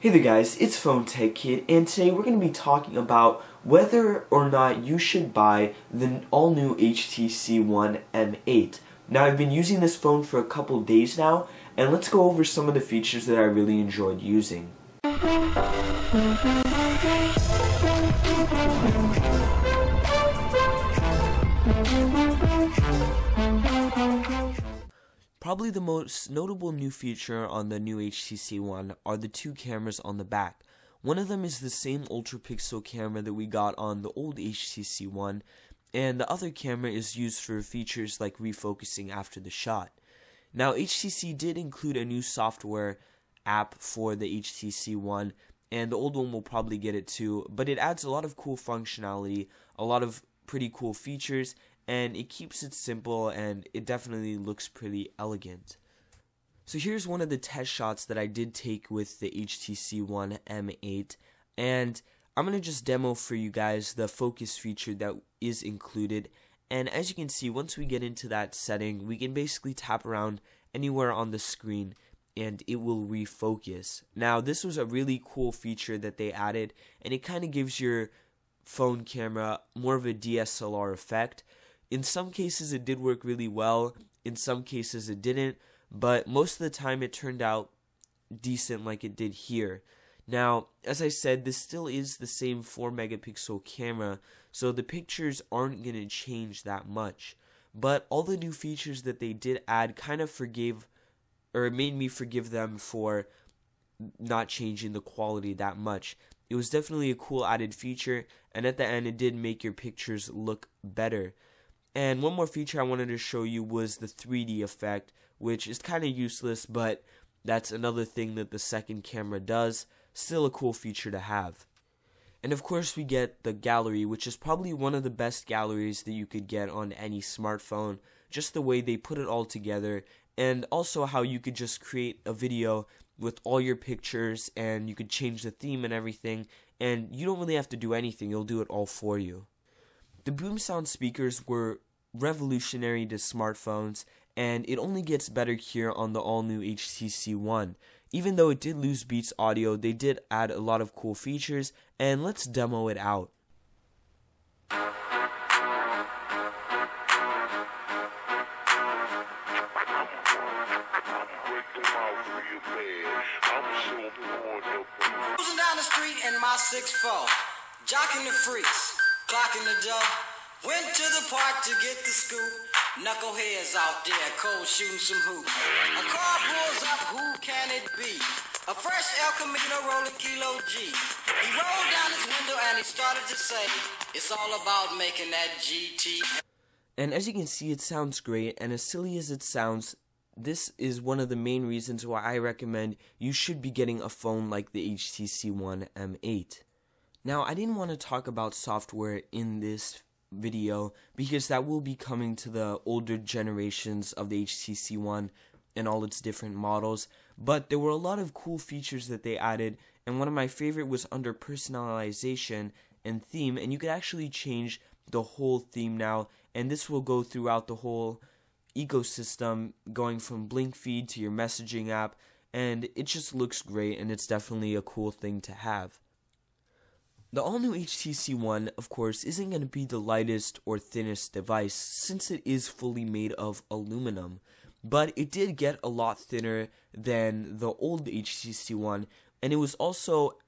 Hey there guys, it's Phone Tech Kid, and today we're going to be talking about whether or not you should buy the all-new HTC One M8. Now I've been using this phone for a couple days now, and let's go over some of the features that I really enjoyed using. Probably the most notable new feature on the new HTC One are the two cameras on the back. One of them is the same ultra pixel camera that we got on the old HTC One, and the other camera is used for features like refocusing after the shot. Now HTC did include a new software app for the HTC One, and the old one will probably get it too, but it adds a lot of cool functionality, a lot of pretty cool features, and it keeps it simple, and it definitely looks pretty elegant. So here's one of the test shots that I did take with the HTC One M8, and I'm going to just demo for you guys the focus feature that is included. And as you can see, once we get into that setting, we can basically tap around anywhere on the screen and it will refocus. Now this was a really cool feature that they added, and it kind of gives your phone camera more of a DSLR effect. In some cases it did work really well, in some cases it didn't, but most of the time it turned out decent like it did here. Now, as I said, this still is the same 4 megapixel camera, so the pictures aren't going to change that much. But all the new features that they did add kind of made me forgive them for not changing the quality that much. It was definitely a cool added feature, and at the end it did make your pictures look better. And one more feature I wanted to show you was the 3D effect, which is kind of useless, but that's another thing that the second camera does. Still a cool feature to have. And of course we get the gallery, which is probably one of the best galleries that you could get on any smartphone. Just the way they put it all together, and also how you could just create a video with all your pictures, and you could change the theme and everything, and you don't really have to do anything, it'll do it all for you. The boom sound speakers were revolutionary to smartphones, and it only gets better here on the all-new HTC One. Even though it did lose Beats audio, they did add a lot of cool features, and let's demo it out. Cruising down the street in my 6'4", jocking the freaks, clocking the dough. Went to the park to get the scoop. Knuckleheads out there, cold shooting some hoops. A car pulls up, who can it be? A fresh El Camino rolling Kilo G. He rolled down his window and he started to say, it's all about making that GT. And as you can see, it sounds great, and as silly as it sounds, this is one of the main reasons why I recommend you should be getting a phone like the HTC One M8. Now, I didn't want to talk about software in this video because that will be coming to the older generations of the HTC One and all its different models, but there were a lot of cool features that they added, and one of my favorite was under personalization and theme, and you could actually change the whole theme now, and this will go throughout the whole ecosystem, going from Blink Feed to your messaging app, and it just looks great, and it's definitely a cool thing to have. The all-new HTC One, of course, isn't going to be the lightest or thinnest device since it is fully made of aluminum, but it did get a lot thinner than the old HTC One, and it was also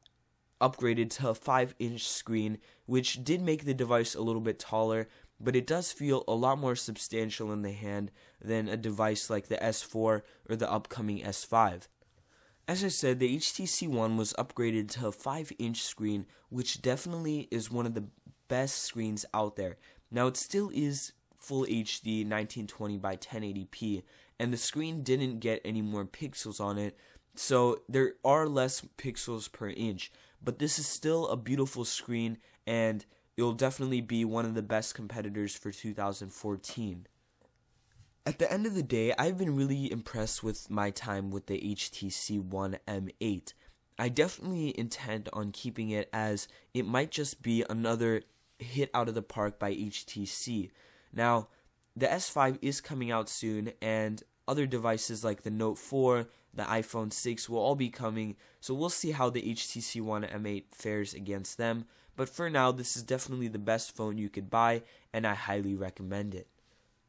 upgraded to a 5-inch screen, which did make the device a little bit taller, but it does feel a lot more substantial in the hand than a device like the S4 or the upcoming S5. As I said, the HTC One was upgraded to a 5-inch screen, which definitely is one of the best screens out there. Now, it still is Full HD 1920 by 1080p, and the screen didn't get any more pixels on it, so there are less pixels per inch, but this is still a beautiful screen, and it will definitely be one of the best competitors for 2014. At the end of the day, I've been really impressed with my time with the HTC One M8. I definitely intend on keeping it, as it might just be another hit out of the park by HTC. Now, the S5 is coming out soon, and other devices like the Note 4, the iPhone 6 will all be coming, so we'll see how the HTC One M8 fares against them. But for now, this is definitely the best phone you could buy, and I highly recommend it.